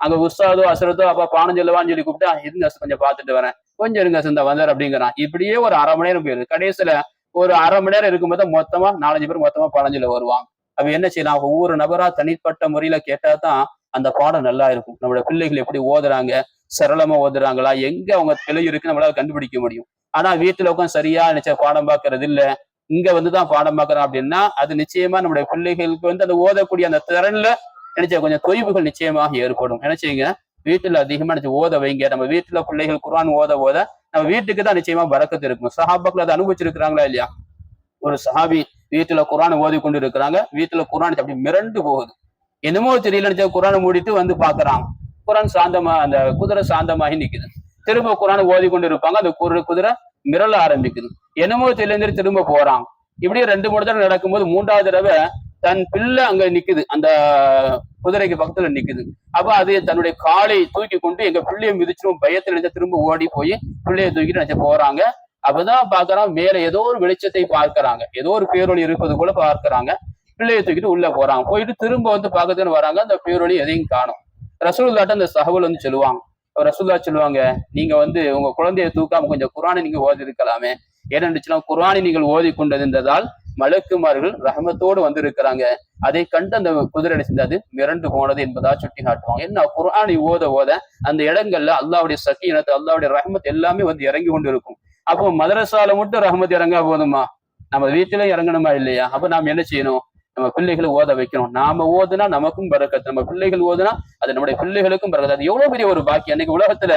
அங்க உஸ்தாதோ அசரத்தோ அப்பா பாடம் சொல்லுவான்னு சொல்லி கூப்பிட்டா இருங்க கொஞ்சம் பார்த்துட்டு வரேன், கொஞ்சம் இருங்க சிந்த வந்தார் அப்படிங்கிறான். இப்படியே ஒரு 1/2 மணி நேரம் போயிருது. கடைசியில ஒரு 1/2 மணி நேரம் இருக்கும்போது மொத்தமா 4-5 பேர் மொத்தமா பாடஞ்சொல்ல வருவாங்க. அப்ப என்ன செய்யலாம், ஒவ்வொரு நபரா தனிப்பட்ட முறையில கேட்டாதான் அந்த பாடம் நல்லா இருக்கும். நம்மளோட பிள்ளைகள் எப்படி ஓதுறாங்க, சரளமா ஓதுறாங்களா, எங்க அவங்க பிழை இருக்குன்னு நம்மளால கண்டுபிடிக்க முடியும். ஆனா வீட்டுல உட்காந்து சரியா நினைச்ச பாடம் பார்க்கறது இல்ல, இங்க வந்துதான் பாடம் பார்க்கறோம் அப்படின்னா அது நிச்சயமா நம்முடைய பிள்ளைகளுக்கு வந்து அந்த ஓதக்கூடிய அந்த திறன்ல நினைச்ச கொஞ்சம் தொய்வுகள் நிச்சயமாக ஏற்படும். நினைச்சீங்க வீட்டுல அதிகமா நினைச்சு ஓத வைங்க. நம்ம வீட்டுல பிள்ளைகள் குர்ஆன் ஓத ஓத நம்ம வீட்டுக்கு தான் நிச்சயமா பரக்கத்து இருக்கும். சஹாபாக்கள் அதை அனுபவிச்சிருக்கிறாங்களா இல்லையா? ஒரு சஹாபி வீட்டுல குர்ஆன் ஓதி கொண்டு இருக்கிறாங்க. வீட்டுல குர்ஆன் அப்படி மிரண்டு போகுது. என்னமோ தெரியல, குர்ஆனை மூடிட்டு வந்து பாக்குறாங்க. குர்ஆன் சாந்தமா, அந்த குதிரை சாந்தமாகி நிக்குது. திரும்ப குர்ஆனை ஓதி கொண்டு இருப்பாங்க. அந்த குதிரை மிரள ஆரம்பிக்குது. என்னமோ தெரியல, திரும்ப போறாங்க. இப்படியே 2-3 தடவை நடக்கும்போது 3வது தடவை தன் பிள்ளை அங்க நிக்குது, அந்த குதிரைக்கு பக்கத்துல நிக்குது. அப்ப அது தன்னுடைய காலை தூக்கி கொண்டு எங்க பிள்ளையை மிதிச்சிடும் பயத்தில் நினைச்ச திரும்ப ஓடி போய் பிள்ளையை தூக்கிட்டு நினைச்ச போறாங்க. அப்பதான் பாக்குறான் மேல ஏதோ ஒரு வெளிச்சத்தை பார்க்கிறாங்க, ஏதோ ஒரு பேரொளி இருப்பது போல பார்க்கிறாங்க. பிள்ளையை தூக்கிட்டு உள்ள போறாங்க. போயிட்டு திரும்ப வந்து பார்க்கறதுன்னு வராங்க. அந்த பேரொளி எதையும் காணும். ரசூலுல்லாஹ்ட்ட அந்த சஹாபா வந்து சொல்லுவாங்க, ரசூலுல்லாஹ் சொல்லுவாங்க, நீங்க வந்து உங்க குழந்தையை தூக்காம கொஞ்சம் குர்ஆனை நீங்க ஓதி இருக்கலாமே. ஏனென்றுச்சுன்னா குர்ஆனை நீங்கள் ஓதி கொண்டிருந்ததால் மலக்குமார்கள் ரஹமத்தோடு வந்திருக்கிறாங்க. அதை கண்டு அந்த குதிரை செஞ்சது மிரண்டு போனது என்பதா சுட்டி காட்டுவாங்க. என்ன குர்ஆனை ஓத ஓத அந்த இடங்கள்ல அல்லாஹ்வுடைய சக்கீனத், அல்லாஹ்வுடைய ரஹமத் எல்லாமே வந்து இறங்கி கொண்டு இருக்கும். அப்போ மதரசால மட்டும் ரஹமத் இறங்கா போதுமா, நம்ம வீட்டுல இறங்கணுமா இல்லையா? அப்ப நாம் என்ன செய்யணும், நம்ம பிள்ளைகளை ஓத வைக்கணும். நாம ஓதுனா நமக்கும் பரக்கத்து, நம்ம பிள்ளைகள் ஓதுனா அது நம்முடைய பிள்ளைகளுக்கும் பரக்கத்து. அது எவ்வளவு பெரிய ஒரு பாக்கியம். அன்னைக்கு உலகத்துல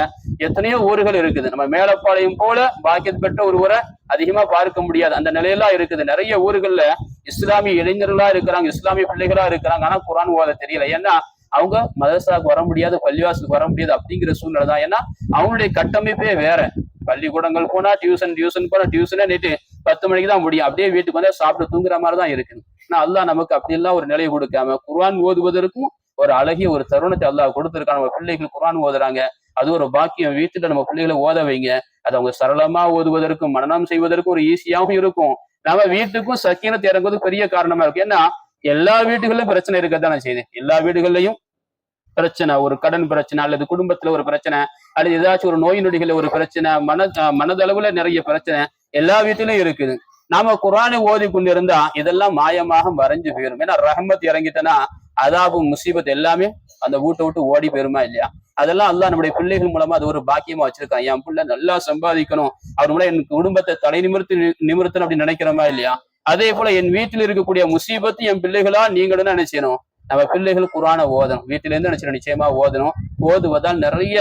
எத்தனையோ ஊர்கள் இருக்குது. நம்ம மேலப்பாளையம் போல பாக்கியம் பெற்ற ஒரு ஊரை அதிகமா பார்க்க முடியாது. அந்த நிலையெல்லாம் இருக்குது. நிறைய ஊர்கள்ல இஸ்லாமிய இளைஞர்களா இருக்கிறாங்க, இஸ்லாமிய பிள்ளைகளா இருக்கிறாங்க. ஆனா குர்ஆன் ஓத தெரியல. ஏன்னா அவங்க மதரசாவுக்கு வர முடியாது, பள்ளிவாசலுக்கு வர முடியாது அப்படிங்கிற சூழ்நிலை தான். ஏன்னா அவங்களுடைய கட்டமைப்பே வேற. பள்ளிக்கூடங்கள் போனா டியூஷன் போனா டியூஷனே நேற்று 10 மணிக்கு தான் முடியும். அப்படியே வீட்டுக்கு வந்து சாப்பிட்டு தூங்குற மாதிரி தான் இருக்குது. ஆனா அல்லாஹ் நமக்கு அப்படி எல்லாம் ஒரு நிலையை கொடுக்காம குர்ஆன் ஓதுவதற்கும் ஒரு அழகிய ஒரு தருணத்தை அல்லாஹ் கொடுத்திருக்கான். நம்ம பிள்ளைகள் குர்ஆன் ஓதுறாங்க, அது ஒரு பாக்கியம். வீட்டுல நம்ம பிள்ளைகளை ஓத வைங்க. அது அவங்க சரளமா ஓதுவதற்கும் மனனம் செய்வதற்கும் ஒரு ஈஸியாகவும் இருக்கும். நம்ம வீட்டுக்கும் சக்கீனத்தை இறங்குவது பெரிய காரணமா இருக்கும். ஏன்னா எல்லா வீடுகளிலும் பிரச்சனை இருக்கத்தானே செய்யுது. எல்லா வீடுகள்லையும் பிரச்சனை, ஒரு கடன் பிரச்சனை, அல்லது குடும்பத்துல ஒரு பிரச்சனை, அல்லது ஏதாச்சும் ஒரு நோய் நொடிகள் ஒரு பிரச்சனை, மனதளவுல நிறைய பிரச்சனை எல்லா வீட்டிலும் இருக்குது. நாம குர்ஆனை ஓதி கொண்டிருந்தா இதெல்லாம் மாயமாக மறைஞ்சு போயிடும். ஏன்னா ரஹமத் இறங்கிட்டனா அதாபு முசீபத் எல்லாமே அந்த வீட்டை விட்டு ஓடி போயிருமா இல்லையா? அதெல்லாம் அல்லாஹ் நம்முடைய பிள்ளைகள் மூலமா அது ஒரு பாக்கியமா வச்சிருக்கான். என் பிள்ளை நல்லா சம்பாதிக்கணும், அவர் மூலம் என் குடும்பத்தை தலை நிமிர்த்தணும் அப்படின்னு நினைக்கிறோமா இல்லையா? அதே போல என் வீட்டில் இருக்கக்கூடிய முசீபத்து என் பிள்ளைகளா நீங்களும் நினைச்சணும். நம்ம பிள்ளைகள் குர்ஆனை ஓதணும், வீட்டில இருந்து நினைச்சு நிச்சயமா ஓதணும். ஓதுவதால் நிறைய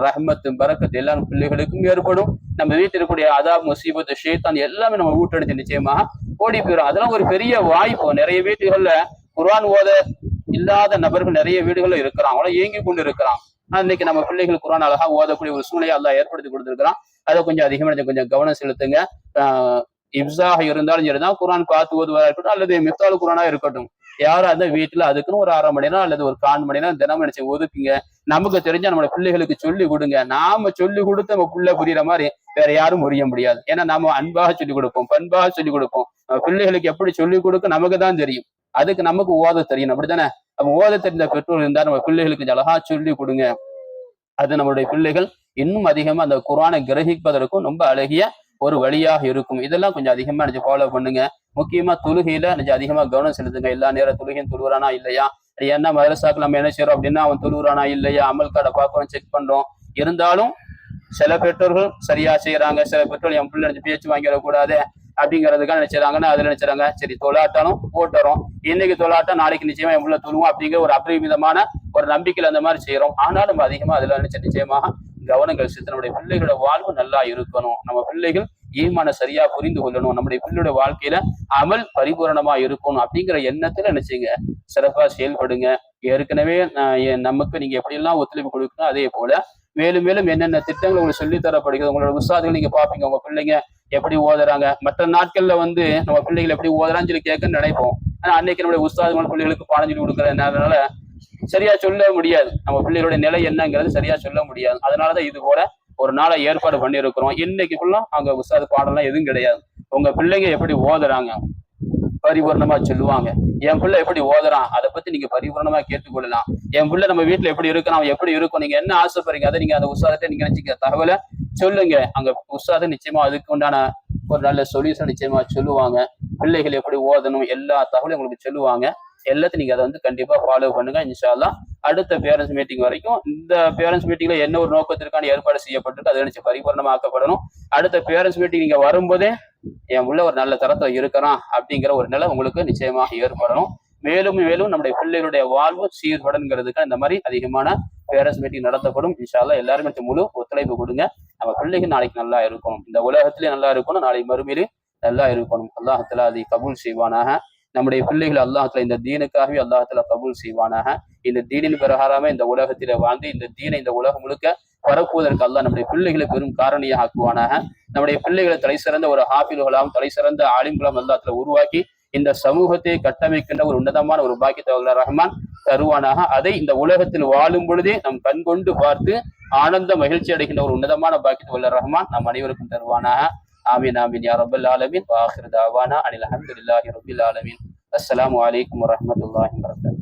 ரஹ்மத்து பரக்கத்து எல்லா பிள்ளைகளுக்கும் ஏற்படும். நம்ம வீட்டில் இருக்கக்கூடிய அதாப் முசீபத்து ஷைத்தான் எல்லாமே நம்ம வீட்டடிச்சு நிச்சயமாக ஓடி போயிடும். அதெல்லாம் ஒரு பெரிய வாய்ப்பு. நிறைய வீட்டுகள்ல குர்ஆன் ஓத இல்லாத நபர்கள் நிறைய வீடுகள்ல இருக்கிறான், அவங்கள இயங்கி கொண்டு இருக்கிறான். இன்னைக்கு நம்ம பிள்ளைகள் குர்ஆன் அழகா ஓதக்கூடிய ஒரு சூழ்நிலையை அல்லாஹ் ஏற்படுத்தி கொடுத்துருக்கிறான். அதை கொஞ்சம் அதிகமாக கொஞ்சம் கவனம் செலுத்துங்க. இப்ஸாக இருந்தாலும் சரிதான், குர்ஆன் பார்த்து ஓதுவதா இருக்கட்டும், அல்லது மிஃப்தால் குர்ஆனா இருக்கட்டும், யாரும் அந்த வீட்டுல அதுக்குன்னு ஒரு 1/2 மணி நேரம் அல்லது ஒரு 1/4 மணி நேரம் தினம் நினைச்சு ஒதுக்குங்க. நமக்கு தெரிஞ்ச நம்ம பிள்ளைகளுக்கு சொல்லி கொடுங்க. நாம சொல்லி கொடுத்து நம்ம பிள்ளை புரியுற மாதிரி வேற யாரும் புரிய முடியாது. ஏன்னா நாம அன்பாக சொல்லிக் கொடுப்போம், பண்பாக சொல்லிக் கொடுப்போம். நம்ம பிள்ளைகளுக்கு எப்படி சொல்லிக் கொடுக்க நமக்கு தான் தெரியும். அதுக்கு நமக்கு ஓத தெரியும், அப்படித்தானே? நம்ம ஓத தெரிந்த பெற்றோர் இருந்தா நம்ம பிள்ளைகளுக்கு அழகா சொல்லி கொடுங்க. அது நம்மளுடைய பிள்ளைகள் இன்னும் அதிகமா அந்த குர்ஆனை கிரகிப்பதற்கும் ரொம்ப அழகிய ஒரு வழியாக இருக்கும். இதெல்லாம் கொஞ்சம் அதிகமா நினைச்சு ஃபாலோ பண்ணுங்க. முக்கியமா தொழுகையில நினைச்சு அதிகமா கவனம் செலுத்துங்க. எல்லா நேரம் தொழுகையும் தொழுகிறானா இல்லையா? ஏன்னா மதரசாக்கு நம்ம என்ன செய்யறோம் அப்படின்னா அவன் தொழுகிறானா இல்லையா, அமல் கார்டை பார்க்கறோம், செக் பண்றோம். இருந்தாலும் சில பெற்றோர்கள் சரியா செய்யறாங்க, சில பெற்றோர்கள் என் பிள்ளை நினைச்சு பேச்சு வாங்கிடக்கூடாது அப்படிங்கிறதுக்காக நினைச்சாங்கன்னா அதுல நினைச்சாங்க சரி தொழாட்டாலும் போட்டுறோம், இன்னைக்கு தொழாட்டம் நாளைக்கு நிச்சயமா என் பிள்ளை தொழுவோம் அப்படிங்கிற ஒரு அபரிமிதமான ஒரு நம்பிக்கையில அந்த மாதிரி செய்யறோம். ஆனாலும் நம்ம அதிகமா அதுல நினைச்ச நிச்சயமாக கவனங்கள் செலுத்த நம்முடைய பிள்ளைகளோட வாழ்வு நல்லா இருக்கணும். நம்ம பிள்ளைகள் ஈமான சரியா புரிந்து கொள்ளணும், நம்முடைய பிள்ளையோட வாழ்க்கையில அமல் பரிபூரணமா இருக்கணும் அப்படிங்கிற எண்ணத்துல நினைச்சுங்க சிறப்பா செயல்படுங்க. ஏற்கனவே நமக்கு நீங்க எப்படி எல்லாம் ஒத்துழைப்பு கொடுக்கணும், அதே போல மேலும் மேலும் என்னென்ன திட்டங்கள் உங்களுக்கு சொல்லி தரப்படுகிறது. உங்களோட உஸ்தாதுகள் நீங்க பாப்பீங்க, உங்க பிள்ளைங்க எப்படி ஓதுறாங்க. மற்ற நாட்கள்ல நம்ம பிள்ளைகள் எப்படி ஓதுறான்னு சொல்லி கேட்கன்னு நினைப்போம். ஆனா அன்னைக்கு நம்முடைய உஸ்தாதுகள் பிள்ளைகளுக்கு பாடம் சொல்லி கொடுக்குறதுனால சரியா சொல்ல முடியாது, நம்ம பிள்ளைகளுடைய நிலை என்னங்கிறது சரியா சொல்ல முடியாது. அதனாலதான் இது போல ஒரு நாளை ஏற்பாடு பண்ணியிருக்கிறோம். இன்னைக்குள்ள அங்க உஸ்தாது பாடம்லாம் எதுவும் கிடையாது. உங்க பிள்ளைங்க எப்படி ஓதுறாங்க பரிபூர்ணமா சொல்லுவாங்க. என் பிள்ளை எப்படி ஓதுறான் அதை பத்தி நீங்க பரிபூர்ணமா கேட்டுக்கொள்ளலாம். என் பிள்ளை நம்ம வீட்டுல எப்படி இருக்கிறான், எப்படி இருக்கும், நீங்க என்ன ஆசைப்படுறீங்க அதை நீங்க அந்த உஸ்தாதத்தை நீங்க நினைச்சிக்க தகவலை சொல்லுங்க. அங்க உஸ்தாது நிச்சயமா அதுக்கு உண்டான ஒரு நல்ல சொல்யூஷன் நிச்சயமா சொல்லுவாங்க. பிள்ளைகள் எப்படி ஓதணும் எல்லா தகவலையும் உங்களுக்கு சொல்லுவாங்க. எல்லாத்தையும் நீங்க அதை கண்டிப்பா ஃபாலோ பண்ணுங்க. இன்ஷா அல்லாஹ் அடுத்த பேரண்ட்ஸ் மீட்டிங் வரைக்கும் இந்த பேரண்ட்ஸ் மீட்டிங்ல என்ன ஒரு நோக்கத்திற்கான ஏற்பாடு செய்யப்பட்டிருக்கு அதை நினைச்சு பரிபூர்ணமாக்கப்படணும். அடுத்த பேரண்ட்ஸ் மீட்டிங் நீங்க வரும்போதே என் உள்ள ஒரு நல்ல தரத்துல இருக்கிறான் அப்படிங்கிற ஒரு நிலை உங்களுக்கு நிச்சயமாக ஏற்படணும். மேலும் மேலும் நம்முடைய பிள்ளைகளுடைய வாழ்வு சீர்படங்கிறதுக்கு இந்த மாதிரி அதிகமான பேரண்ட்ஸ் மீட்டிங் நடத்தப்படும். இன்ஷா அல்லாஹ் எல்லாருமே முழு ஒத்துழைப்பு கொடுங்க. நம்ம பிள்ளைகள் நாளைக்கு நல்லா இருக்கணும், இந்த உலகத்திலேயே நல்லா இருக்கணும், நாளைக்கு மறுமையிலே நல்லா இருக்கணும். அல்லாஹ் தஆலா அதை கபூல் செய்வானாக. நம்முடைய பிள்ளைகள் அல்லாஹ்ல இந்த தீனுக்காகவே அல்லாஹ்ல கபூல் செய்வானாக. இந்த தீனின் பிரகாரமே இந்த உலகத்தில வாழ்ந்து இந்த தீனை இந்த உலகம் முழுக்க பரப்புவதற்கு அல்லாஹ் நம்முடைய பிள்ளைகளை பெரும் காரணியாக ஆக்குவானாக. நம்முடைய பிள்ளைகளை தலை சிறந்த ஒரு ஹாஃபில்களாகவும் தலை சிறந்த ஆலிம்களாகவும் அல்லாஹ்ல உருவாக்கி இந்த சமூகத்தை கட்டமைக்கின்ற ஒரு உன்னதமான ஒரு பாக்கியத்தை அல்லாஹ் ரஹ்மான் தருவானாக. அதை இந்த உலகத்தில் வாழும் பொழுதே நம் கண் கொண்டு பார்த்து ஆனந்த மகிழ்ச்சி அடைகின்ற ஒரு உன்னதமான பாக்கியத்தை அல்லாஹ் ரஹ்மான் நம் அனைவருக்கும் தருவானாக. ஆமீன் ஆமீன் யா ரப்பல் ஆலமீன். வ ஆகிரு தஅவானா அனில் ஹம்துலில்லாஹி ரப்பில் ஆலமீன். அஸ்ஸலாமு அலைக்கும் வரஹ்மத்துல்லாஹி வபரகாத்துஹு.